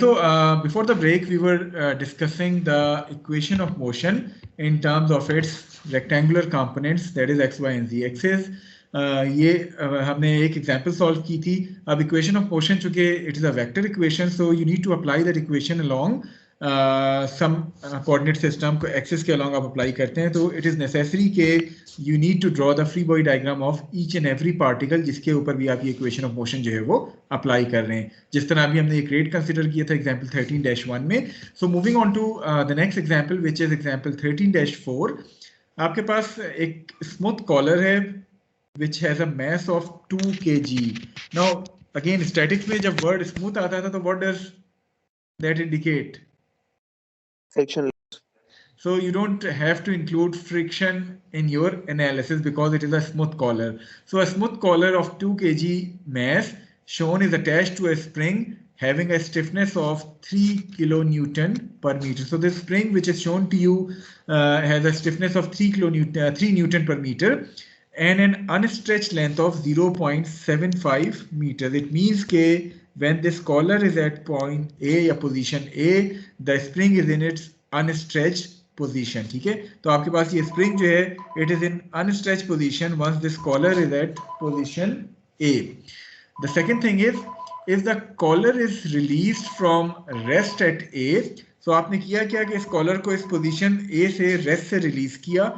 So before the break, we were discussing the equation of motion in terms of its rectangular components, that is x, y, and z axis. ये हमने एक example solve की थी. अब equation of motion चूंकि it is a vector equation, so you need to apply that equation along some coordinate system को axis के along आप अप्लाई करते हैं, तो इट इज नेसेसरी के you need to draw the free body diagram of each and every particle जिसके ऊपर भी आप ये इक्वेशन ऑफ मोशन जो है वो अप्लाई कर रहे हैं, जिस तरह अभी हमने एक रेट कंसिडर किया था एग्जांपल 13-1 में. So moving on to the next example which is example 13-4. आपके पास एक स्मूथ कॉलर है which has a mass of 2 kg. Now again statics में जब word smooth आता था तो what does that indicate? Friction. So you don't have to include friction in your analysis because it is a smooth collar. So a smooth collar of 2 kg mass shown is attached to a spring having a stiffness of 3 kilonewton per meter. So this spring which is shown to you has a stiffness of 3 newton per meter and an unstretched length of 0.75 meters. It means that when this collar is at point A या position A, the spring is in its unstretched position. ठीक है, तो आपके पास ये spring जो है it is in unstretched position once this collar is at position A. The second thing is if the collar is released from rest at A, so आपने किया क्या कि इस collar को इस position A से rest से release किया.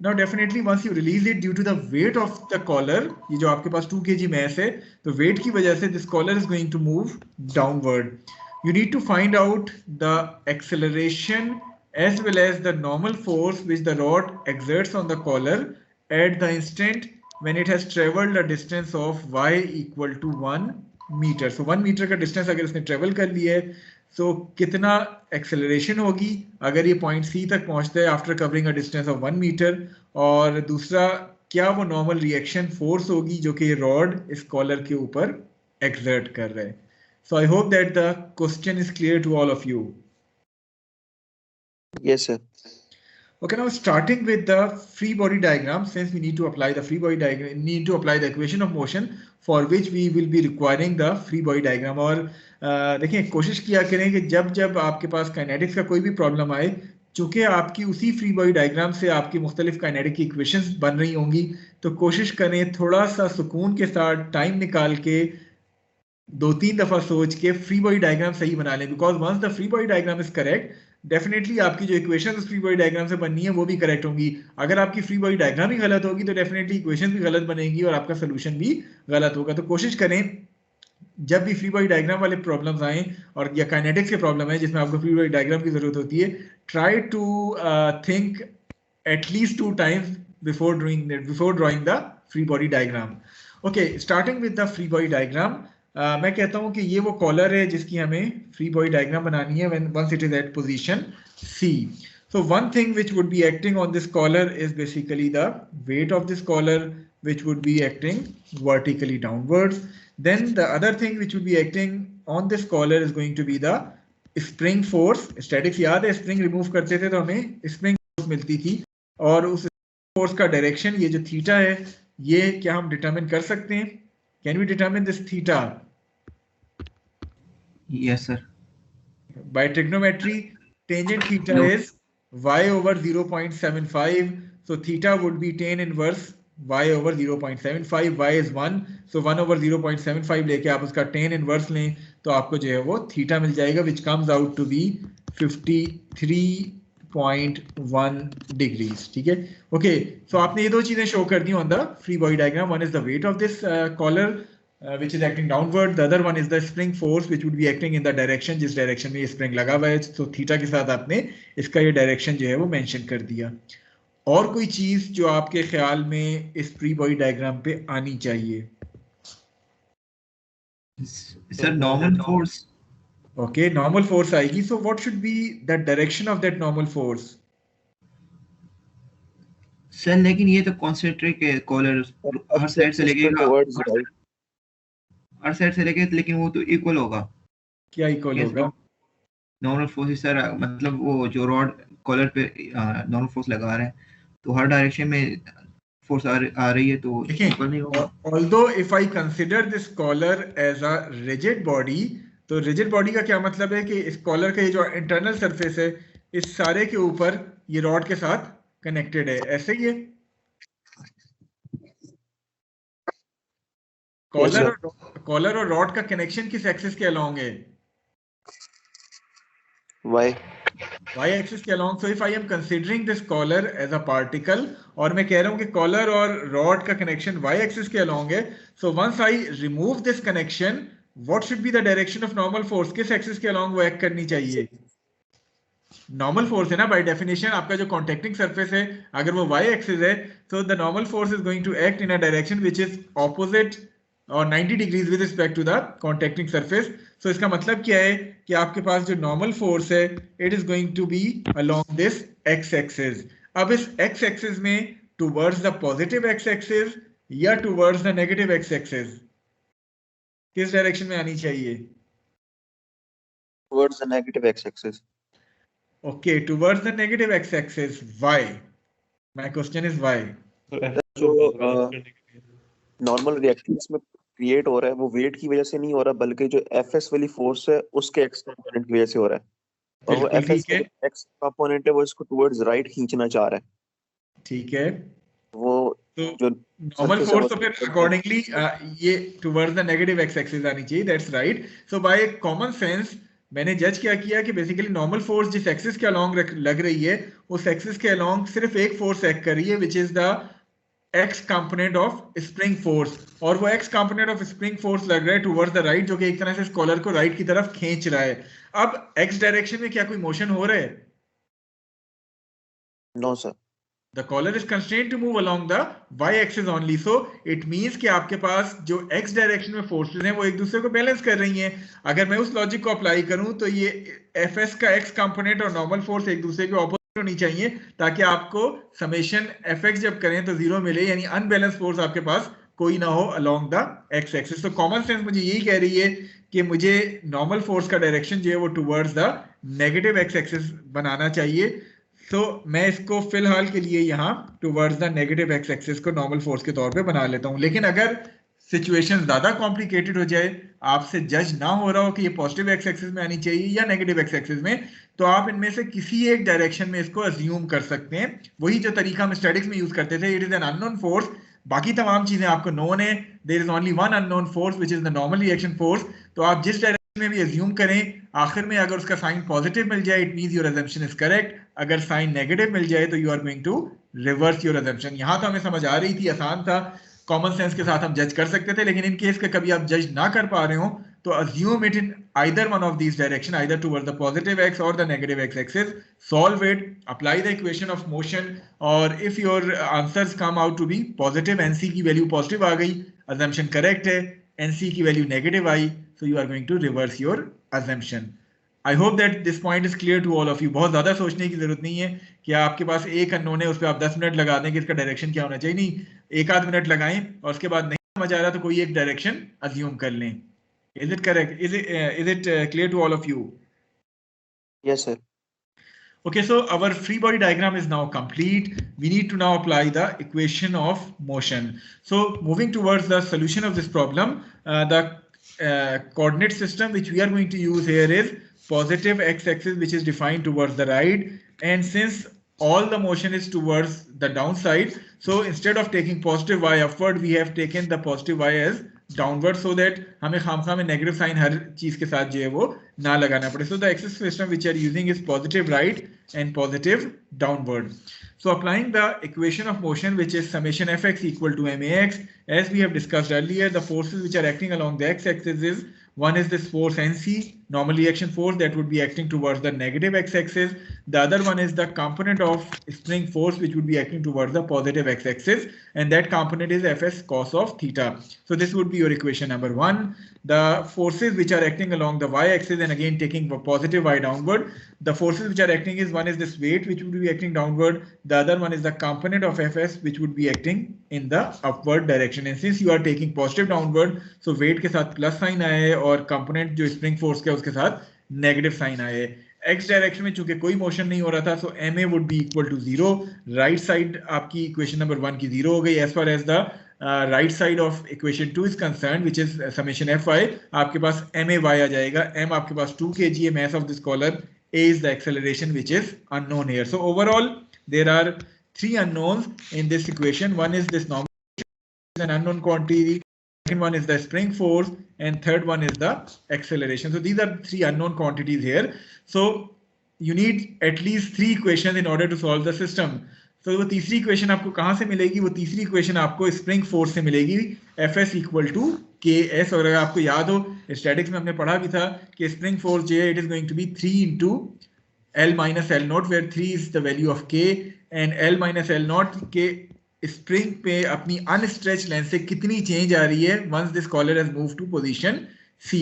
Now definitely once you release it due to the weight of the collar, ये जो आपके पास 2 kg mass है, तो weight की वजह से this collar is going to move downward. You need to find out the acceleration as well as the normal force which the rod exerts on the collar at the instant when it has traveled a distance of y equal to 1 meter. So 1 meter का distance अगर इसने travel कर लिया है, so कितना acceleration होगी अगर ये पॉइंट सी तक पहुंचता है after covering a distance of 1 metre, और दूसरा क्या वो नॉर्मल रिएक्शन फोर्स होगी जो कि ये रॉड इस कॉलर के ऊपर एक्सर्ट कर रहा है. So I hope that the question is clear to all of you. Yes, sir. Okay, now starting with the free body diagram, since we need to apply the free body diagram, need to apply the equation of motion for which we will be requiring the free body diagram. और देखिए कोशिश किया करें कि जब जब आपके पास kinetics का कोई भी प्रॉब्लम आए, चूंकि आपकी उसी फ्री बॉडी डायग्राम से आपकी मुख्तलिफ काइनेटिक की इक्वेशंस बन रही होंगी, तो कोशिश करें थोड़ा सा सुकून के साथ टाइम निकाल के 2-3 दफ़ा सोच के फ्री बॉडी डायग्राम सही बना लें, because once the free body diagram is correct definitely आपकी जो इक्वेशन फ्री बॉडी डायग्राम से बननी है वो भी करेक्ट होंगी. अगर आपकी फ्री बॉडी डायग्राम ही गलत होगी तो डेफिनेटली इक्वेशन भी गलत बनेगी और आपका सोल्यूशन भी गलत होगा. तो कोशिश करें जब भी फ्री बॉडी डायग्राम वाले प्रॉब्लम्स आए और या काइनेटिक्स के प्रॉब्लम है जिसमें आपको फ्री बॉडी डायग्राम की जरूरत होती है, try to think at least 2 times before drawing the free body diagram. Okay, starting with the free body diagram, मैं कहता हूं कि ये वो कॉलर है जिसकी हमें फ्री बॉडी डायग्राम बनानी है once it is at position C. So one thing which would be acting on this collar is basically the weight of this collar which would be acting vertically downwards. Then the other thing which would be acting on this collar is going to be the spring force. Statics याद है, spring remove करते थे तो हमें spring force मिलती थी, और उस force का direction ये जो थीटा है ये क्या हम determine कर सकते हैं? Can we determine this theta? Yes, sir. By trigonometry, tangent theta is y over 0.75. So theta would be tan inverse y over 0.75. Y is 1. So 1 over 0.75 लेके आप उसका tan inverse लें तो आपको जो है वो theta मिल जाएगा, which comes out to be 53.1 degrees. ठीक है, ओके. सो आपने ये दो चीजें शो कर दी on the free body diagram. One is the weight of this collar which is acting downward, the other one is the spring force which would be acting in the direction जिस direction में ये spring लगा हुआ है. तो theta के साथ आपने इसका ये डायरेक्शन जो है वो मेंशन कर दिया. और कोई चीज जो आपके ख्याल में इस फ्री बॉडी डायग्राम पे आनी चाहिए? Sir, normal force. Okay, normal force आएगी. So what should be the direction of that normal force? Sir लेकिन ये तो कॉन्सेंट्रिक है, कॉलर हर साइड से लेके हर साइड से लेके, लेकिन वो तो इक्वल होगा. क्या इक्वल होगा? नॉर्मल फोर्स सर, मतलब वो जो रॉड कॉलर पे नॉर्मल फोर्स लगा रहे हैं तो हर डायरेक्शन में फोर्स आ रही है तो इक्वल नहीं होगा. Although if I consider this collar as a rigid body, तो रिजिड बॉडी का क्या मतलब है कि इस कॉलर का ये जो इंटरनल सरफेस है इस सारे के ऊपर ये रॉड के साथ कनेक्टेड है, ऐसे ही है। कॉलर और रॉड का कनेक्शन किस एक्सिस के अलोंग है? y एक्सिस के along. So if I am considering this collar as a particle और मैं कह रहा हूं कि कॉलर और रॉड का कनेक्शन y एक्सिस के अलोंग है, so once I remove this connection what should be the direction of normal force? किस एक्सिस के अलोंग वो एक्ट करनी चाहिए? नॉर्मल फोर्स है ना, बाय डेफिनेशन आपका जो कॉन्टैक्टिंग सरफेस है अगर वो y एक्सिस है तो the normal force is going to act in a direction which is opposite और 90 degrees with respect to the contacting surface. So इसका मतलब क्या है कि आपके पास जो नॉर्मल फोर्स है it is going to be along this x axis. अब इस x एक्सिस में towards the positive x axis या towards the negative x axis, किस डायरेक्शन में आनी चाहिए? towards the negative x-axis. Okay, towards the negative x-axis. Why? My question is why? Normal reaction इसमें create हो रहा है वो वेट की वजह से नहीं हो रहा, बल्कि जो एफएस वाली फोर्स है उसके एक्स कंपोनेंट की वजह से हो रहा है। और वो बिल्कुल एफएस ठीक है, एक्स कंपोनेंट है वो इसको टुवर्ड्स राइट खींचना चाह रहा है। ठीक है। वो तो जो नॉर्मल surface है फोर्स वो तो फिर अकॉर्डिंगली ये towards the negative x axis आनी चाहिए, that's right. So by common sense मैंने जज क्या किया कि बेसिकली नॉर्मल फोर्स जिस एक्सिस के अलोंग लग रही है उस एक्सिस के अलोंग सिर्फ एक फोर्स एक्ट कर रही है which is the x component of spring force, और वो x component of spring force लग रहा है टुवर्ड्स द राइट, जो कि एक तरह से स्कॉलर को राइट की तरफ खींच रहा है। अब एक्स डायरेक्शन में क्या कोई मोशन हो रहा है? No sir, The collar is constrained to move along the y-axis only. So it means कि आपके पास जो x डायरेक्शन में फोर्सेस हैं वो एक दूसरे को बैलेंस कर रही हैं। अगर मैं उस लॉजिक को अप्लाई करूं तो ये fs का x कंपोनेंट और नॉर्मल फोर्स एक दूसरे के ऑपोजिट होनी चाहिए ताकि आपको समेशन fx जब करें तो जीरो मिले, यानी अनबैलेंस फोर्स आपके पास कोई ना हो अलोंग द x एक्सिस। तो कॉमन सेंस मुझे यही कह रही है कि मुझे नॉर्मल फोर्स का डायरेक्शन जो है वो towards the negative x axis बनाना चाहिए। तो मैं इसको फिलहाल के लिए यहाँ towards the negative x axis को नॉर्मल फोर्स के तौर पे बना लेता हूँ। लेकिन अगर सिचुएशन ज्यादा कॉम्प्लिकेटेड हो जाए, आपसे जज ना हो रहा हो कि ये पॉजिटिव एक्स एक्सिस में आनी चाहिए या नेगेटिव एक्स एक्सिस में, तो आप इनमें से किसी एक डायरेक्शन में इसको अज्यूम कर सकते हैं। वही जो तरीका हम स्टैटिक्स में यूज करते थे, it is an unknown force, बाकी तमाम चीजें आपको नोन है, there is only one unknown force which is the normal reaction force. तो आप जिस डायरेक्शन में भी अज्यूम करें, आखिर में अगर उसका साइन पॉजिटिव मिल जाए it means your assumption is correct, अगर साइन नेगेटिव मिल जाए तो you are going to reverse your assumption. यहां तो हमें समझ आ रही थी, आसान था, कॉमन सेंस के साथ हम जज कर सकते थे। लेकिन इन केस के कभी आप जज ना कर पा रहे हो तो assume it in either one of these direction, either toward the positive x or the negative x axis, solve it, apply the equation of motion, और if your answers come out to be positive, NC की value positive आ गई, assumption correct है, NC की value negative आई, so you are going to reverse your assumption. I hope that this point is clear to all of you. बहुत ज्यादा सोचने की जरूरत नहीं है कि आपके पास एक अननोन है उस पर आप 10 मिनट लगा दें कि इसका डायरेक्शन क्या होना चाहिए, नहीं, एक आध मिनट लगाएं और उसके बाद नहीं समझ आ रहा तो कोई एक डायरेक्शन अज्यूम कर लें। Is it correct? Is it clear to all of you? yes sir. Okay, so our free body diagram is now complete. We need to now apply the equation of motion. So moving towards the solution of this problem, the coordinate system which we are going to use here is positive x-axis, which is defined towards the right, and since all the motion is towards the downside, so instead of taking positive y upward we have taken the positive y as downward, so that हमें खामखा में negative sign हर चीज के साथ जो है वो ना लगाना पड़े। So the axis system which are using is positive right and positive downward. So applying the equation of motion, which is summation fx equal to max, as we have discussed earlier, the forces which are acting along the x-axis is, one is this force nc, normal reaction force, that would be acting towards the negative x-axis. The other one is the component of spring force which would be acting towards the positive x-axis, and that component is fs cos of theta. So this would be your equation number one. The forces which are acting along the y-axis, and again taking positive y downward, the forces which are acting is, one is this weight which would be acting downward, the other one is the component of fs which would be acting in the upward direction. And since you are taking positive downward, so weight के साथ plus sign आया है और component जो spring force का उसके साथ negative sign आया है। x डायरेक्शन में चूंकि कोई मोशन नहीं हो रहा था, so ma would be equal to 0, right side आपकी इक्वेशन नंबर 1 की 0 हो गई। As far as the right side of equation 2 is concern which is summation fy, आपके पास may आ जाएगा, m आपके पास 2 kg है mass of this collar, a is the acceleration which is unknown here. So overall there are 3 unknowns in this equation. One is this normal, an unknown quantity, second one is the spring force, and third one is the acceleration. So these are 3 unknown quantities here. So you need at least 3 equations in order to solve the system. तो वो तीसरी equation आपको कहाँ से मिलेगी? वो तीसरी equation आपको स्प्रिंग फोर्स से मिलेगी, Fs इक्वल टू Ks. और अगर आपको याद हो स्टैटिक्स में हमने पढ़ा भी था कि स्प्रिंग फोर्स जो है it is going to be 3 into L minus L naught, where 3 is the value of K, and L minus L naught के स्प्रिंग पे अपनी अनस्ट्रेच लेंथ से कितनी चेंज आ रही है once this collar has move to position C.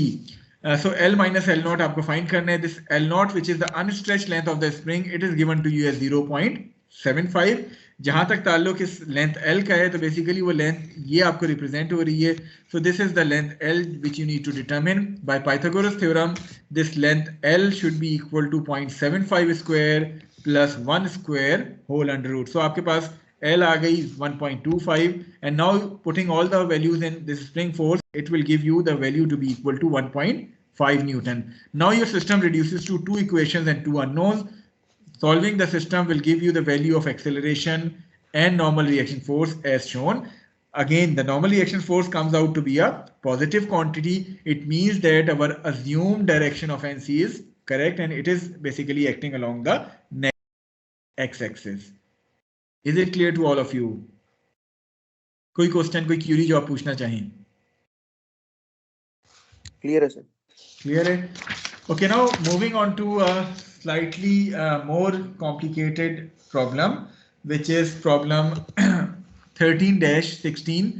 So L minus L naught आपको find करना है. This L naught which is the unstretched length of the spring, it is given to you as 0.75. जहां तक ताल्लुक इस length L का है तो बेसिकली वो लेंथ ये आपको रिप्रेजेंट हो रही है. So this is the length L which you need to determine by Pythagoras theorem. This length L should be equal to 0.75 square plus 1 square whole under root. So आपके पास L आ गई 1.25, and now putting all the values in this spring force, it will give you the value to be equal to 1.5 Newton. Now your system reduces to 2 equations and 2 unknowns. Solving the system will give you the value of acceleration and normal reaction force as shown. Again, the normal reaction force comes out to be a positive quantity. It means that our assumed direction of NC is correct, and it is basically acting along the x-axis. Is it clear to all of you? कोई question, कोई Curie जो आप पूछना चाहें? Clear है sir? Clear है. Okay, now moving on to a slightly more complicated problem, which is problem 13-16.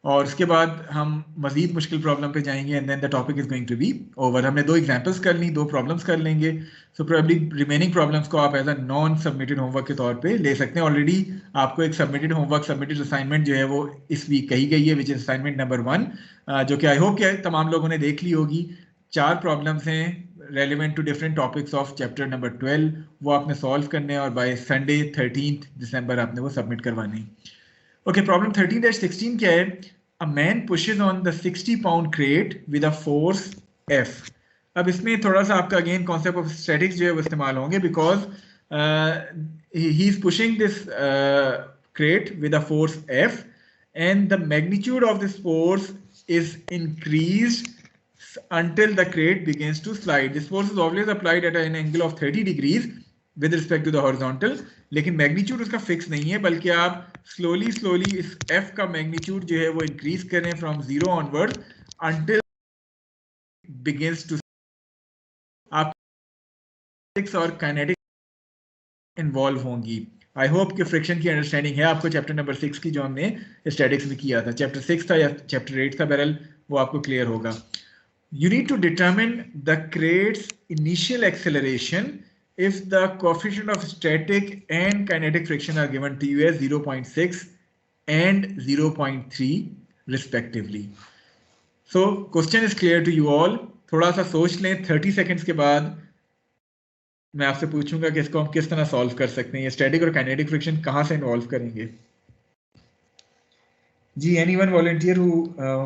और उसके बाद हम मजीद मुश्किल प्रॉब्लम पे जाएंगे, and then the topic is going to be over. हमने 2 एग्जांपल्स कर ली, 2 प्रॉब्लम्स कर लेंगे. सो प्रोबेबली रिमेनिंग प्रॉब्लम्स को आप as a non submitted homework के तौर पे ले सकते हैं. ऑलरेडी आपको एक सबमिटेड होमवर्क, सबमिटेड असाइनमेंट जो है वो इस वीक कही गई है, विच इज असाइनमेंट नंबर 1, जो कि आई होप कि तमाम लोगों ने देख ली होगी. 4 प्रॉब्लम्स हैं relevant to different topics of chapter number 12. वो आपने सॉल्व करने हैं और बाय संडे 13 दिसंबर आपने वो सबमिट करवाने हैं. ओके, प्रॉब्लम 13-16 क्या है? A man pushes on the 60-pound crate with a force F. अब इसमें थोड़ा सा आपका अगेन कॉन्सेप्ट ऑफ स्टैटिक्स जो है वो इस्तेमाल होंगे, because he is pushing this crate with a force F, and the magnitude of this force is increased until the crate begins to slide. This force is always applied at an angle of 30 degrees with respect to the horizontal, लेकिन magnitude उसका fix नहीं है, बल्कि आप slowly इस F का magnitude जो है वो इंक्रीज करें from 0 onward until begins to. आप और काइनेटिक इन्वॉल्व होंगी. आई होप कि फ्रिक्शन की अंडरस्टैंडिंग है आपको चैप्टर नंबर 6 की, जो हमने स्टैटिक्स में किया था. चैप्टर 6 था या चैप्टर 8 था, बहरहाल वो आपको क्लियर होगा. You need to determine the crate's initial acceleration if the coefficient of static and kinetic friction are given to you as 0.6 and 0.3 respectively. So question is clear to you all. थोड़ा सा सोच लें. 30 seconds के बाद मैं आपसे पूछूंगा कि इसको हम किस तरह सॉल्व कर सकते हैं. ये स्टैटिक और काइनेटिक फ्रिक्शन कहाँ से इन्वॉल्व करेंगे? जी, anyone volunteer who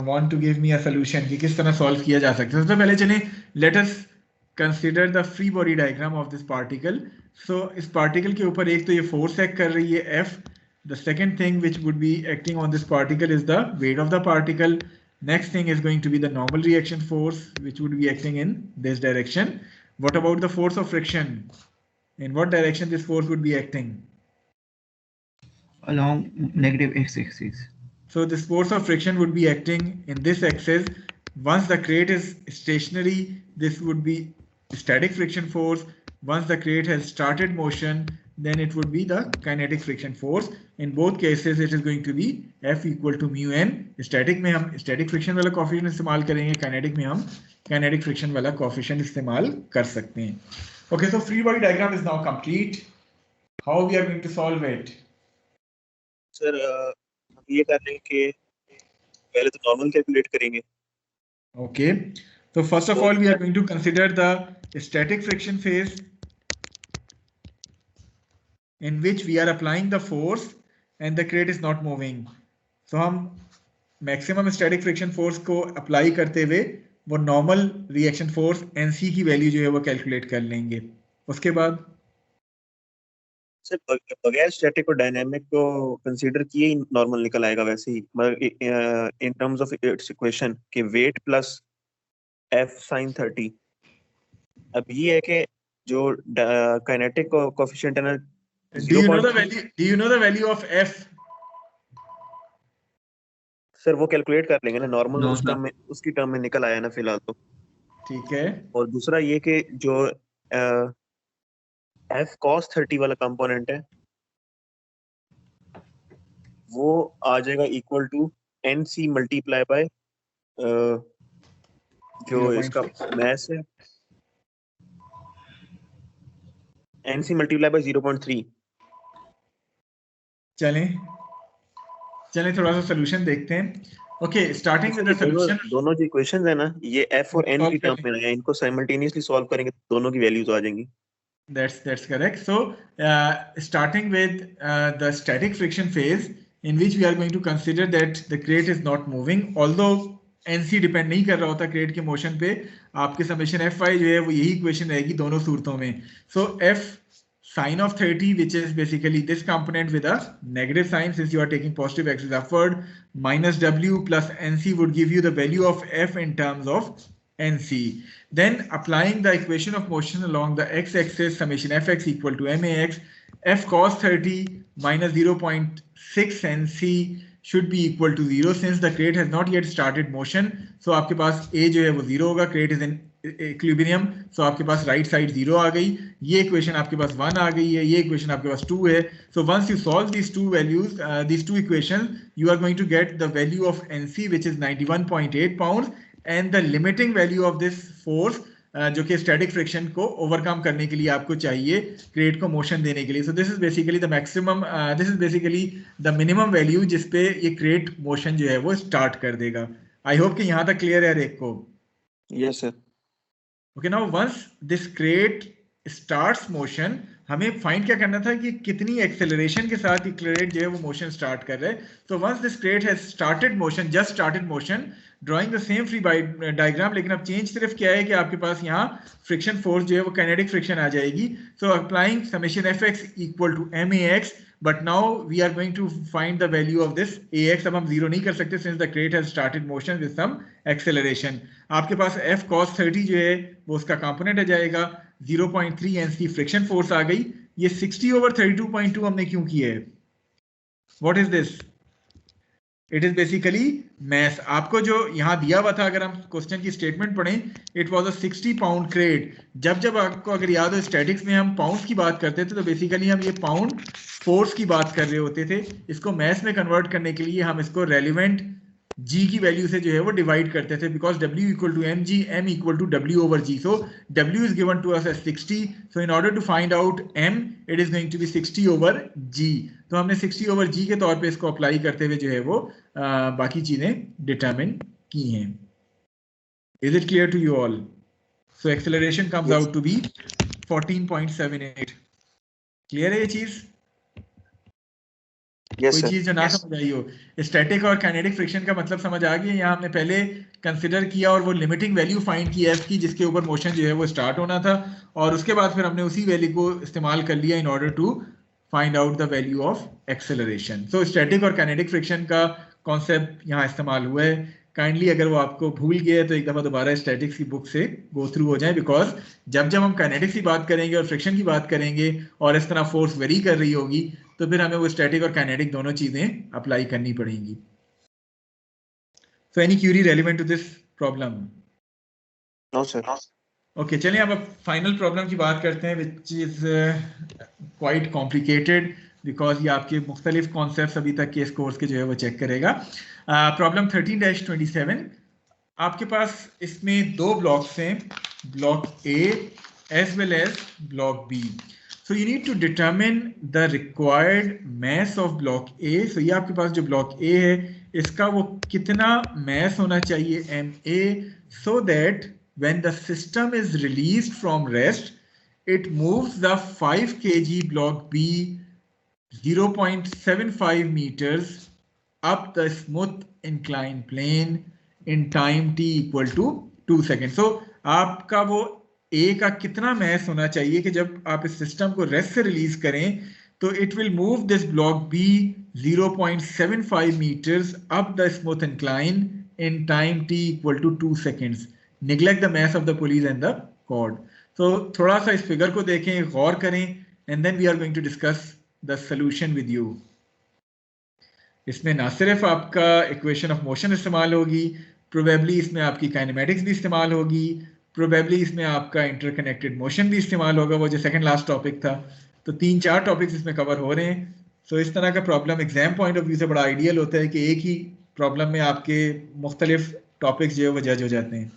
want to give me a solution कि किस तरह सॉल्व किया जा सकता है. सबसे पहले चलें, let us consider the free body diagram of this particle. So इस पार्टिकल के ऊपर एक तो ये फोर्स एक्ट कर रही है F. The second thing which would be acting on this particle is the weight of the particle. Next thing is going to be the normal reaction force which would be acting in this direction. What about the force of friction? In what direction this force would be acting? along negative x-axis. So this force of friction would be acting in this axis. Once the crate is stationary, this would be static friction force. Once the crate has started motion, then it would be the kinetic friction force. In both cases, it is going to be F equal to mu n. Static में हम static friction वाला coefficient इस्तेमाल करेंगे, kinetic में हम kinetic friction वाला coefficient इस्तेमाल कर सकते हैं. Okay, so free body diagram is now complete. How we are going to solve it? Sir ये करने के पहले तो नॉर्मल कैलकुलेट करेंगे. Okay, so first of all we are going to consider the static friction phase in which we are applying the force and the crate is not moving. So हम maximum static friction force को apply करते हुए वो normal reaction force NC की value जो है वो calculate कर लेंगे। उसके बाद सर बगैर स्टैटिक और डायनेमिक को कंसीडर किए ही नॉर्मल निकल आएगा वैसे ही, मगर इन टर्म्स ऑफ इट्स इक्वेशन कि वेट प्लस एफ साइन 30। अब ये है कि जो काइनेटिक कोएफिशिएंट है ना, do you know the 0.3 value, do you know the value of f? Sir वो कैलकुलेट कर लेंगे ना नॉर्मल, No, उस sir. टर्म में, उसकी टर्म में निकल आया ना फिलहाल तो। ठीक है, और दूसरा ये कि जो एफ कॉस 30 वाला कंपोनेंट है वो आ जाएगा equal to N C multiply by जो इसका 0.6। मैस है, एन सी मल्टीप्लाई बाय 0.3। चलें चलें थोड़ा सा सोल्यूशन देखते हैं। ओके, स्टार्टिंग विद द दोनों सोल्यूशन दोनों जो इक्वेशंस है ना, ये एफ और एन की सॉल्व कर टर्म में है, इनको साइमल्टेनियसली सॉल्व करेंगे तो दोनों की वैल्यूज आ जाएंगी। That's correct. So, starting with the static friction phase, in which we are going to consider that the crate is not moving, although NC depend नहीं कर रहा होता क्रेट के मोशन पे, आपके समेशन Fy जो है वो यही इक्वेशन रहेगी दोनों सूरतों में। So F sin of 30, which is basically this component with a negative sign since you are taking positive axis upward, minus W plus NC would give you the value of F in terms of NC. Then applying the equation of motion along the x-axis, summation fx equal to max, f cos 30 minus 0.6 NC should be equal to 0 since the crate has not yet started motion. So आपके पास a जो है वो 0 होगा, crate is in equilibrium, so आपके पास right side 0 आ गई, ये equation आपके पास 1 आ गई है, ये equation आपके पास 2 है. So once you solve these two values, these two equations, you are going to get the value of NC which is 91.8 pounds and the limiting value of this force जो कि static friction को overcome करने के लिए आपको चाहिए crate को motion देने के लिए. So this is basically the maximum, this is basically the minimum value जिस पे ये क्रेट मोशन जो है वो स्टार्ट कर देगा. आई होप कि यहाँ तक क्लियर है एक को. Yes sir. Okay, now once this crate starts motion, हमें फाइंड क्या करना था कि कितनी एक्सेलरेशन के साथ ये क्रेट जो है वो मोशन स्टार्ट कर रहा है. तो once this crate has started motion, just started motion, drawing the same free diagram, लेकिन अब चेंज सिर्फ क्या है कि आपके पास यहाँ फ्रिक्शन फोर्स जो है वो काइनेटिक फ्रिक्शन आ जाएगी. So applying summation F x equal to m a x, but now we are going to find the value of this a x. अब हम जीरो नहीं कर सकते since the crate has started motion with some acceleration. आपके पास F cos 30 जो है वो उसका कंपोनेंट आ जाएगा, 0.3 एनसी फ्रिक्शन फोर्स आ गई. ये 60/32.2 हमने क्यों किया है? What is this? It is basically mass. आपको जो यहाँ दिया हुआ था, अगर हम क्वेश्चन की स्टेटमेंट पढ़ें, it was a 60 pound crate. जब आपको अगर याद हो स्टैटिक्स में हम पाउंड्स की बात करते थे तो बेसिकली हम ये पाउंड फोर्स की बात कर रहे होते थे. इसको मैस में कन्वर्ट करने के लिए हम इसको रेलिवेंट g की वैल्यू से जो है वो डिवाइड करते थे, because w equal to mg, m equal to w over g. So w is given to us as 60, so in order to find out m it is going to be 60 over g. तो हमने 60 over g के तौर पे इसको apply करते हुए जो है वो बाकी चीजें डिटरमिन की हैं. Is it clear to you all? So acceleration comes out to be 14.78. Clear है ये चीज? कोई चीज जो ना समझ आई हो? स्टैटिक और काइनेटिक फ्रिक्शन का मतलब समझ आ गया? यहाँ हमने पहले कंसिडर किया और वो लिमिटिंग वैल्यू फाइंड की एफ की, जिसके ऊपर मोशन जो है वो स्टार्ट होना था, और उसके बाद फिर हमने उसी वैल्यू को इस्तेमाल कर लिया in order to find out the value of acceleration. So static और काइनेटिक फ्रिक्शन का कॉन्सेप्ट यहाँ इस्तेमाल हुआ है. काइंडली अगर वो आपको भूल गया है तो एक दफा दोबारा स्टैटिक्स की बुक से गो थ्रू हो जाए, बिकॉज जब हम काइनेटिक्स की बात करेंगे और फ्रिक्शन की बात करेंगे और इस तरह फोर्स वेरी कर रही होगी तो फिर हमें वो स्टैटिक और काइनेटिक दोनों चीजें अप्लाई करनी पड़ेंगी. So any query relevant to this problem? No sir. Okay, चलिए अब फाइनल प्रॉब्लम की बात करते हैं, which is quite complicated because ये आपके मुख्तलिफ कॉन्सेप्ट्स अभी तक के इस कोर्स के जो है वो चेक करेगा. प्रॉब्लम 13-27. आपके पास इसमें दो ब्लॉक्स हैं, block A as well as block B. So you need to determine the required mass of block A. So ये आपके पास जो block A है इसका वो कितना mass होना चाहिए MA, so that when the system is released from rest, it moves the 5 kg block B 0.75 meters up the smooth inclined plane in time t equal to 2 seconds. So आपका वो A का कितना mass होना चाहिए कि जब आप इस सिस्टम को रेस्ट से रिलीज करें तो it will move this block B 0.75 meters up the smooth incline in time t equal to 2 seconds. Neglect the mass of the pulleys and the cord. So थोड़ा सा इस फिगर को देखें, गौर करें, and then we are going to discuss the solution with you. इसमें ना सिर्फ आपका इक्वेशन ऑफ मोशन इस्तेमाल होगी, प्रोबेबली इसमें आपकी काइनेमेटिक्स भी इस्तेमाल होगी, प्रोबेबली इसमें आपका इंटरकनेक्टेड मोशन भी इस्तेमाल होगा, वो जो सेकंड लास्ट टॉपिक था. तो 3-4 टॉपिक्स इसमें कवर हो रहे हैं. सो इस तरह का problem exam point of view से बड़ा आइडियल होता है कि एक ही प्रॉब्लम में आपके मुख्तलिफ टॉपिक्स जो है वो जज हो जाते हैं.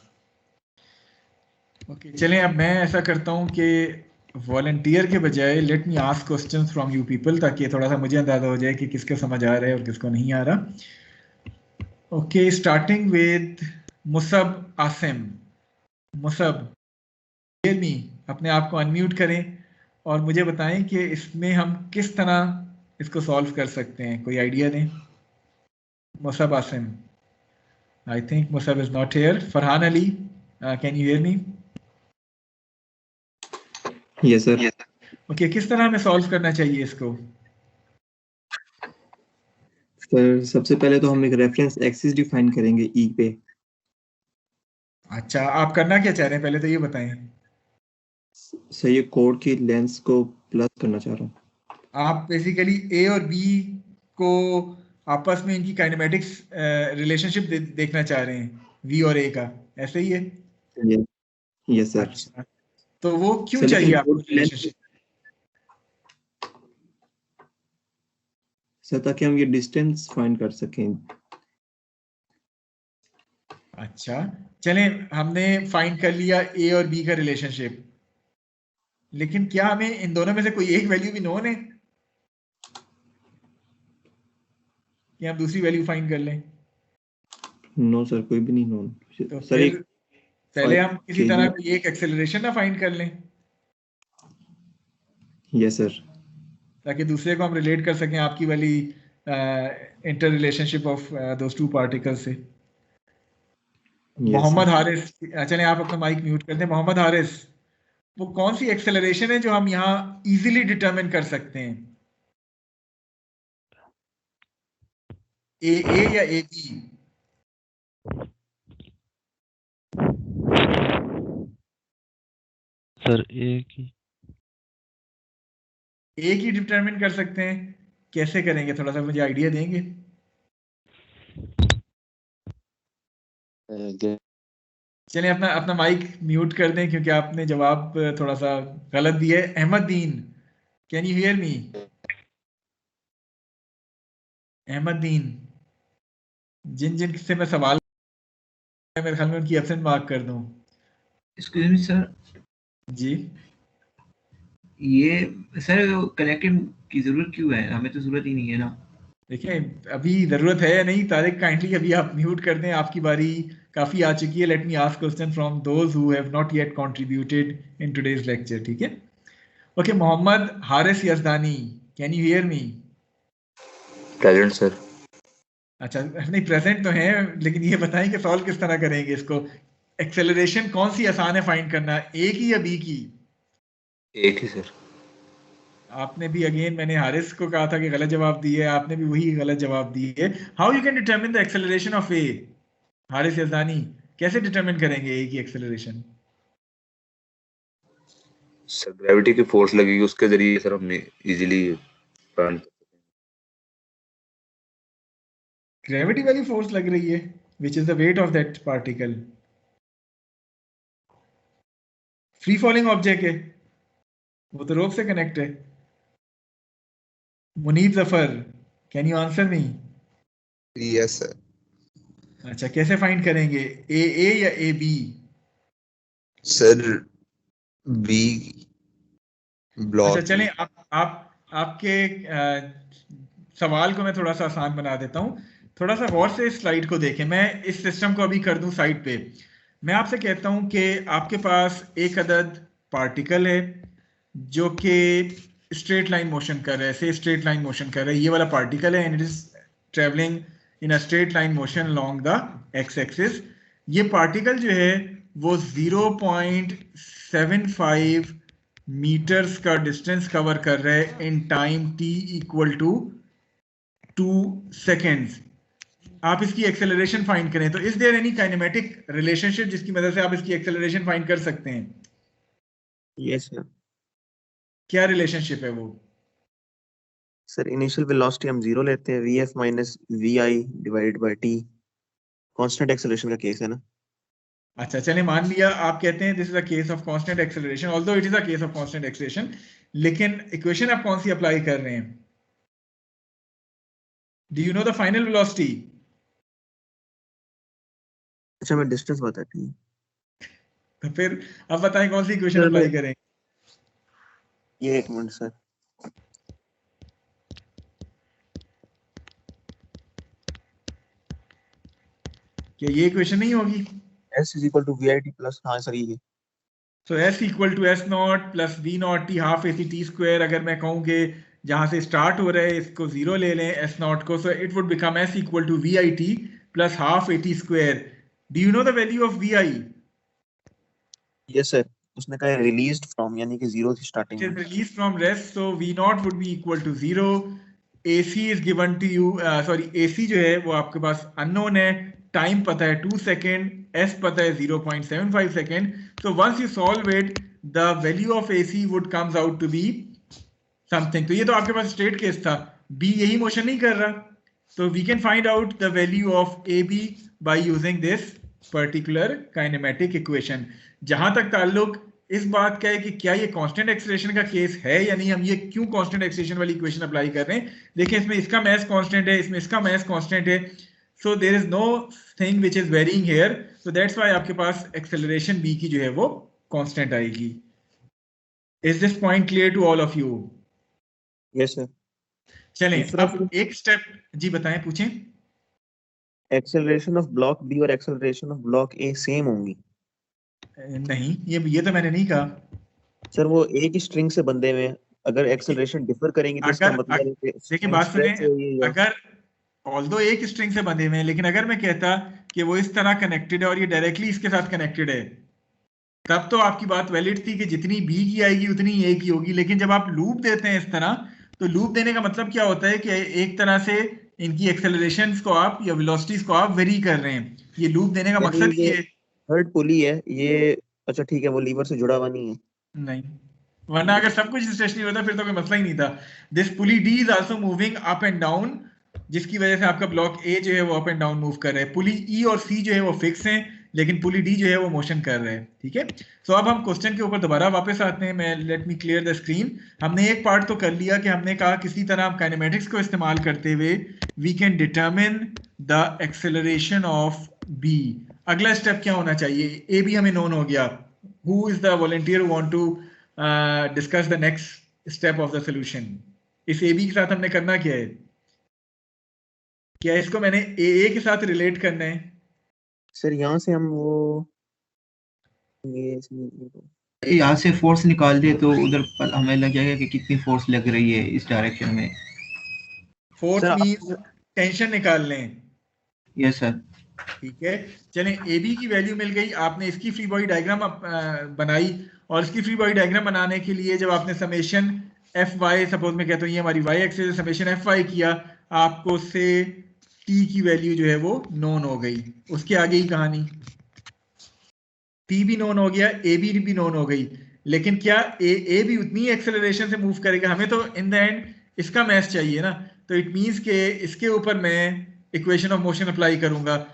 ओके, चलें अब मैं ऐसा करता हूँ कि वॉलंटियर के बजाय late me ask questions from you people, ताकि थोड़ा सा मुझे अंदाजा हो जाए कि किसको समझ आ रहा है और किसको नहीं आ रहा. Okay, starting with Musab Asim. Musab, hear me, अपने आप को अनम्यूट करें और मुझे बताएं कि इसमें हम किस तरह इसको सॉल्व कर सकते हैं. कोई आइडिया दें. Musab Asim. I think Musab is not here. Farhan Ali, can you hear me? Yes sir. Okay, किस तरह हमें सॉल्व करना चाहिए इसको? सर सबसे पहले तो हम एक रेफरेंस एक्सिस डिफाइन करेंगे ई पे. अच्छा, आप करना क्या चाह रहे हैं पहले तो ये बताएं. सर ये कोड की लेंथ को प्लस करना चाह रहा हूँ. आप बेसिकली ए और बी को आपस में इनकी काइनेमेटिक्स रिलेशनशिप देखना चाह रहे हैं, वी और ए का, ऐसे ही है? Yes sir. अच्छा, तो वो क्यों सर, लेकिन चाहिए आपको वो रिलेशनशिप? सर ताकि हम ये डिस्टेंस फाइंड कर सकें. अच्छा, चलें, हमने फाइंड कर लिया ए और बी का रिलेशनशिप, लेकिन क्या हमें इन दोनों में से कोई एक वैल्यू भी नोन है कि हम दूसरी वैल्यू फाइंड कर लें? नो सर, कोई भी नहीं नोन. तो सर फिर एक पहले हम किसी kg तरह कोई एक एक्सेलरेशन ना फाइंड कर लें यस सर. ताकि दूसरे को हम रिलेट कर सकें आपकी वाली inter relationship of those two particles से. मोहम्मद हारिस, चलें आप अपना माइक म्यूट कर दें. मोहम्मद हारिस, वो कौन सी एक्सेलरेशन है जो हम यहाँ इजीली डिटरमिन कर सकते हैं? ए या ए बी? सर एक ही डिटरमिन कर सकते हैं. कैसे करेंगे, थोड़ा सा मुझे आइडिया देंगे? चलिए अपना माइक म्यूट कर दें क्योंकि आपने जवाब थोड़ा सा गलत दिया है. Ahmad Deen, can you hear me? Ahmad Deen, जिन से मैं सवाल मेरे ख्याल में उनकी एब्सेंट मार्क कर दूं. Excuse me sir. जी, ये सर कनेक्टेड की जरूरत क्यों है? हमें तो जरूरत ही नहीं है ना. देखिए अभी जरूरत है या नहीं. तारिक, काइंडली अभी आप म्यूट कर दें, आपकी बारी काफी आ चुकी है. Let me ask question from those who have not yet contributed in today's lecture. ठीक है? Okay, Mohammad Haris Yazdani, can you hear me? Present sir. अच्छा, नहीं प्रेजेंट तो हैं, लेकिन ये बताएं कि सॉल्व किस तरह करेंगे इसको. एक्सेलरेशन कौन सी आसान है फाइंड करना, ए की या बी की? एक ही सर. आपने भी अगेन, मैंने हारिस को कहा था कि गलत जवाब दिए, आपने भी वही गलत जवाब दिए. How you can determine the acceleration of A? Haris Yazdani, कैसे डिटरमिन करेंगे ए की एक्सेलरेशन? सर ग्रेविटी की फोर्स लगेगी, उसके जरिए सर हम इजीली ग्रेविटी वाली फोर्स लग रही है, which is the weight of that particle. Free falling object है वो, तो रोप से कनेक्ट है. Munib Zafar, can you answer me? Yes sir. अच्छा, कैसे फाइंड करेंगे, ए या A B? Sir B block. अच्छा, चलें आपके सवाल को मैं थोड़ा सा आसान बना देता हूँ. थोड़ा सा गौर से इस स्लाइड को देखें. मैं इस सिस्टम को अभी कर दूं साइड पे. मैं आपसे कहता हूं कि आपके पास एक अदद पार्टिकल है जो कि स्ट्रेट लाइन मोशन कर रहा है. से स्ट्रेट लाइन मोशन कर रहा है, ये वाला पार्टिकल है, and it is travelling in a straight line motion along the x-axis. ये पार्टिकल जो है वो 0.75 मीटर्स का डिस्टेंस कवर कर रहे हैं in time t equal to 2 seconds. आप इसकी एक्सेलरेशन फाइंड करें तो is there any kinematic relationship जिसकी मदद से आप इसकी एक्सेलरेशन फाइंड कर सकते हैं? Yes sir. क्या रिलेशनशिप है वो? सर इनिशियल वेलोसिटी हम 0 लेते हैं, vf minus vi divided by t. Constant acceleration का केस है ना. अच्छा चलिए मान लिया आप कहते हैं this is a case of constant acceleration, although it is a case of constant acceleration, लेकिन इक्वेशन आप कौन सी अप्लाई कर रहे हैं? Do you know the final velocity? अच्छा मैं डिस्टेंस बताती हूँ. तो फिर अब बताएं कौन सी इक्वेशन अप्लाई करें? ये एक मिनट सर. क्या ये इक्वेशन नहीं होगी? s is equal to vit plus, हाँ सर ये. So s equal to s not plus v not t half ac t square. अगर मैं कहूँ कि जहां से स्टार्ट हो रहा है इसको 0 ले लें s नॉट को, so it would become s equal to vit plus half at square. Do you know the value of vi? Yes sir. उसने कहा रिलीज्ड फ्रॉम, यानी कि 0 थी स्टार्टिंग It is में. released from rest, so v naught would be equal to 0. AC is given to you, AC जो है वो आपके पास unknown है, टाइम पता है 2 सेकेंड, s पता है 0.75 second. So once you solve it, the value of AC would comes out to be something. तो ये तो आपके पास स्ट्रेट केस था, B यही मोशन नहीं कर रहा, तो we can find out the value of AB by using this particular kinematic equation. जहां तक ताल्लुक इस बात का है कि क्या ये कांस्टेंट एक्सेलरेशन का केस है या नहीं, हम ये क्यों कांस्टेंट एक्सेलरेशन वाली इक्वेशन अप्लाई कर रहे हैं? देखिए इसमें इसका मास कांस्टेंट है, इसमें इसका मास कांस्टेंट है, so there is nothing which is varying here, so that's why आपके पास एक्सेलरेशन b की जो है वो कांस्टेंट आएगी. Is this point clear to all of you? Yes sir. चलें दूसरा अब एक स्टेप जी बताएं, पूछें. एक्सेलरेशन ऑफ ब्लॉक बी और acceleration of block A same होंगी? नहीं, ये तो मैंने नहीं कहा सर वो एक ही स्ट्रिंग से बंधे हुए हैं, अगर एक्सेलरेशन डिफर करेंगे तो इसका मतलब है कि देखिए बात स्ट्रेच सुने, है ये. अगर ऑल्दो एक स्ट्रिंग से बंधे हुए हैं, लेकिन अगर मैं कहता कि वो इस तरह कनेक्टेड है और ये डायरेक्टली इसके साथ कनेक्टेड है, तब तो आपकी बात वैलिड थी कि जितनी बी की आएगी उतनी ए की होगी. लेकिन जब आप लूप देते हैं इस तरह, तो लूप देने का मतलब क्या होता है कि एक तरह से इनकी एक्सेलरेशंस को आप या वेलोसिटीज को आप वेरी कर रहे हैं. ये लूप देने का मकसद ही है. थर्ड पुली है ये. अच्छा ठीक है, वो लीवर से जुड़ा हुआ नहीं है. नहीं, वरना अगर सब कुछ स्टेशनरी होता फिर तो कोई मसला ही नहीं था. This pulley D is also moving up and down, जिसकी वजह से आपका ब्लॉक ए जो है वो अप एंड डाउन मूव कर रहा है. पुली ई और सी जो है वो फिक्स हैं, लेकिन पुली डी जो है वो मोशन कर रहा है. ठीक है, सो अब हम क्वेश्चन के ऊपर दोबारा वापस आते हैं. मैं let me clear the screen. हमने एक पार्ट तो कर लिया कि हमने कहा किसी तरह हम काइनेमेटिक्स को इस्तेमाल करते हुए we can determine the acceleration of B. अगला स्टेप क्या होना चाहिए? ए बी हमें नोन हो गया. Who is the volunteer who want to discuss the next step of the solution? इस AB के साथ हमने करना क्या है? क्या इसको मैंने AA के साथ रिलेट करना है? सर यहाँ से हम वो यहाँ से फोर्स निकाल दे तो उधर हमें लग जाएगा कि कितनी फोर्स लग रही है इस डायरेक्शन में. फोर्स मींस टेंशन निकाल लें. Yes sir. ठीक है, चलें AB की वैल्यू मिल गई. आपने इसकी फ्री बॉडी डायग्राम बनाई, और इसकी फ्री बॉडी डायग्राम बनाने के लिए जब आपने समेशन Fy, सपोज मैं कहता हूँ ये हमारी y एक्सिस समेशन Fy किया, आपको से T की वैल्यू जो है वो नोन हो गई. उसके आगे ही कहानी. T भी नोन हो गया, AB भी नोन हो गई, लेकिन क्या A भी उतनी एक्सेलरेशन से मूव करेगा? हमें तो इन द एंड इसका मैथ चाहिए ना. तो इट मीन्स के इसके ऊपर मैं इक्वेशन ऑफ मोशन अप्लाई करूंगा.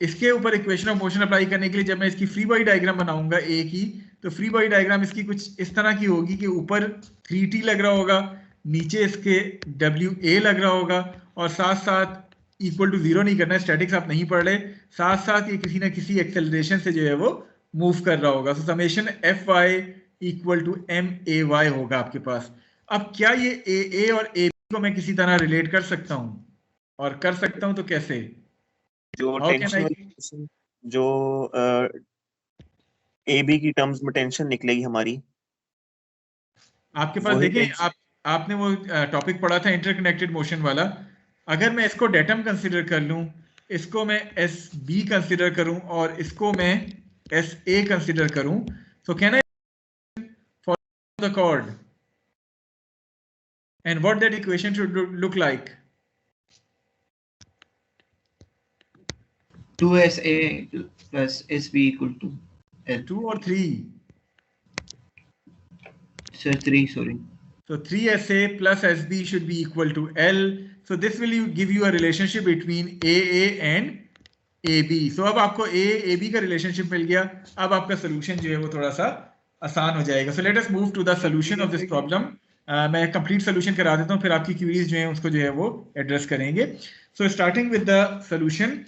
इसके ऊपर इक्वेशन ऑफ मोशन अप्लाई करने के लिए जब मैं इसकी फ्री बॉडी डायग्राम बनाऊंगा ए की, तो फ्री बॉडी डायग्राम इसकी कुछ इस तरह की होगी कि ऊपर 3t लग रहा होगा, नीचे इसके WA लग रहा होगा, और साथ साथ इक्वल टू 0 नहीं करना है, स्टैटिक्स आप नहीं पढ़ रहे, साथ साथ ये किसी ना किसी एक्सेलरेशन से जो है वो मूव कर रहा होगा. So summation Fy equal to MAy होगा आपके पास. अब क्या ये AA और AB को मैं किसी तरह रिलेट कर सकता हूँ, और कर सकता हूँ तो कैसे? जो टेंशन जो AB की टर्म्स में टेंशन निकलेगी हमारी, आपके पास देखें, आपने वो टॉपिक पढ़ा था इंटरकनेक्टेड मोशन वाला, अगर मैं इसको डेटम कंसिडर कर लूं, इसको मैं एस बी कंसिडर करूं और इसको मैं एस ए कंसिडर करूं, so can I follow the chord and what that equation should look like? 2SA plus SB equal to L. 2 or 3? Sir, 3, sorry. So 3SA plus SB should be equal to L. So this will give you a relationship between AA and AB. So अब आपको AB का relationship मिल गया. अब आपका solution जो है वो थोड़ा सा आसान हो जाएगा. So let us move to the solution of this problem. मैं complete solution करा देता हूँ, फिर आपकी queries जो हैं उसको जो है वो address करेंगे. So starting with the solution.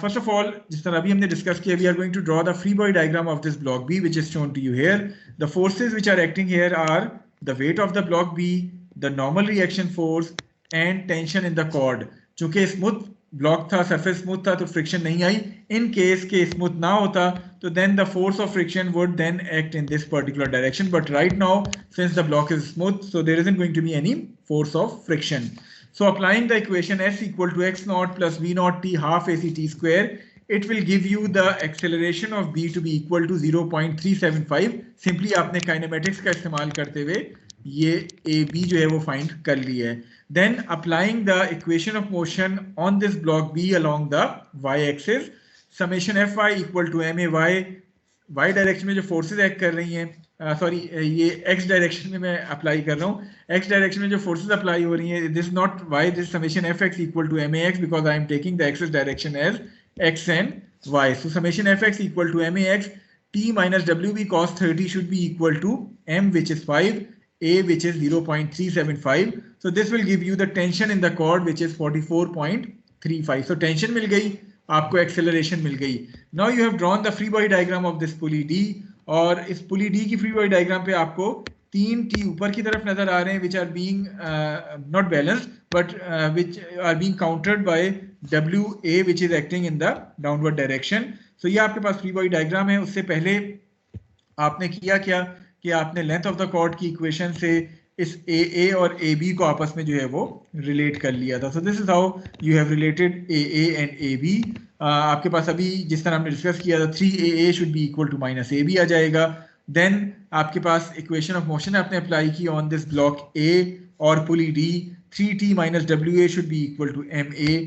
First of all, जिस तरह अभी हमने discuss किया, we are going to draw the free body diagram of this block B, which is shown to you here. The forces which are acting here are the weight of the block B, the normal reaction force and tension in the chord. चूंकि smooth block था, surface smooth था, तो friction नहीं आई. In case के smooth ना होता तो then the force of friction would then act in this particular direction, but right now since the block is smooth, so there isn't going to be any force of friction. So applying the equation S equal to x naught plus v naught t half ac t square, it will give you the acceleration of B to be equal to 0.375. Simply आपने kinematics का इस्तेमाल करते हुए ये AB जो है वो find कर ली है. Then applying the equation of motion on this block B along the y-axis, summation Fy equal to ma y direction में जो फोर्सेस एक्ट कर रही हैं, सॉरी ये x डायरेक्शन में मैं अप्लाई कर रहा हूँ, x डायरेक्शन में जो फोर्सेस अप्लाई हो रही हैं, this not y, this summation fx equal to max because I am taking the axis direction as x and y. So summation fx equal to max t minus wb cos 30 should be equal to m which is 5, a which is 0.375. so this will give you the tension in the chord which is 44.35. so tension मिल गई, आपको acceleration मिल गई. Now you have drawn the free body diagram of this pulley D, और इस पुली D की free body diagram पे आपको 3 T ऊपर की तरफ नजर आ रहे हैं, which are being not balanced but which are being countered by W A which is acting in the downward direction. So ये आपके पास फ्री बॉडी डायग्राम है. उससे पहले आपने किया क्या कि आपने लेंथ ऑफ द कॉर्ड की इक्वेशन से इस AA और AB को आपस में जो है वो रिलेट कर लिया था. So this is how you have related AA and AB. आपके पास अभी जिस तरह हमने डिस्कस किया था 3AA should be equal to minus AB आ जाएगा. देन आपके पास इक्वेशन ऑफ मोशन आपने अप्लाई की ऑन दिस ब्लॉक A और pulley D, 3T minus WA should be equal to MA.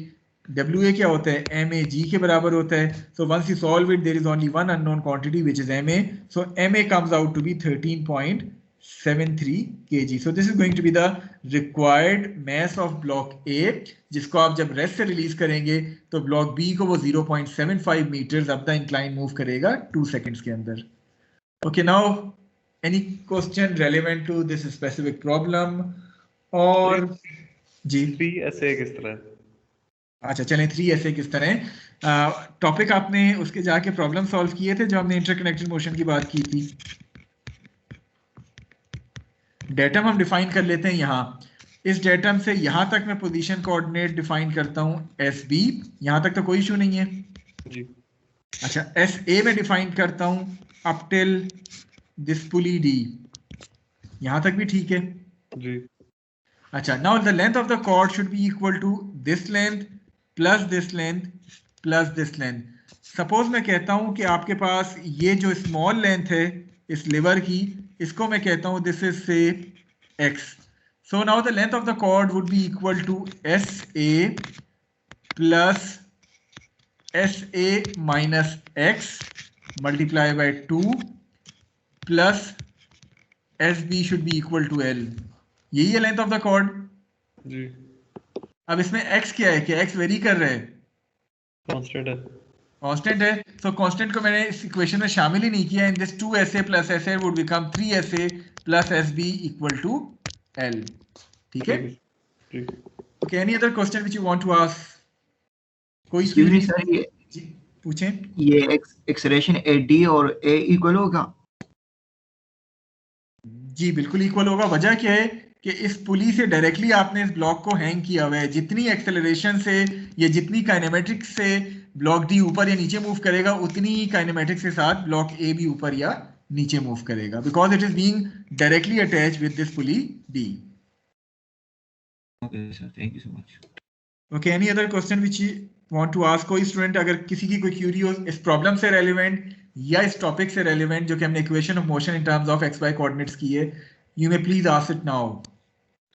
WA क्या होता है? MAG के बराबर होता है. So once you solve it there is only one unknown quantity which is MA. So MA comes out to be 13.73 kg. So this is going to be the required mass of block A, जिसको आप जब rest से release करेंगे तो block B को वो 0.75 metres up the incline move करेगा 2 seconds के अंदर. Okay, now any question relevant to this specific problem? और जी 3SA किस तरह? अच्छा चलें 3SA किस तरह. टॉपिक आपने उसके जाके प्रॉब्लम सॉल्व किए थे जो हमने इंटरकनेक्टेड मोशन की बात की थी. डेटम हम डिफाइन कर लेते हैं यहाँ. इस डेटम से यहाँ तक मैं पोजीशन कोऑर्डिनेट डिफाइन करता हूँ SB. यहाँ तक तो कोई इशू नहीं है जी. अच्छा SA में डिफाइन करता हूँ up till this pulley D. यहाँ तक भी ठीक है जी. अच्छा now the length of the cord should be equal to this length plus this length plus this length. Suppose मैं कहता हूँ कि आपके पास ये जो स्मॉल लेंथ है इस लिवर की, इसको मैं कहता हूँ this is say x. So now the length of the cord would be equal to SA plus SA minus x multiply by 2 plus SB should be equal to L. यही है length of the cord जी. अब इसमें x क्या है? क्या x very कर रहा है? कांस्टेंट है. कांस्टेंट है. सो कांस्टेंट को मैंने इस इक्वेशन में शामिल ही नहीं किया. In this 2SA plus SA would become 3SA plus SB equal to L. ठीक है. Okay any other question which you want to ask? कोई सर ये पूछें. ये एक्सेलरेशन AD और A इक्वल होगा? जी बिल्कुल इक्वल होगा. वजह क्या है कि इस पुली से डायरेक्टली आपने इस ब्लॉक को हैंग किया हुआ है. जितनी एक्सेलरेशन से या जितनी काइनेमेटिक्स से ब्लॉक D ऊपर या नीचे मूव करेगा उतनी ही काइनेमेटिक्स के साथ ब्लॉक A भी ऊपर या नीचे मूव करेगा because it is being directly attached with this pulley D. Okay, sir. Thank you so much. Okay, any other question which you want to ask? कोई स्टूडेंट अगर किसी की कोई क्यूरी हो इस प्रॉब्लम से रेलिवेंट या इस टॉपिक से रेलिवेंट जो कि हमने equation of motion in terms of x y coordinates की है, you may please ask it now.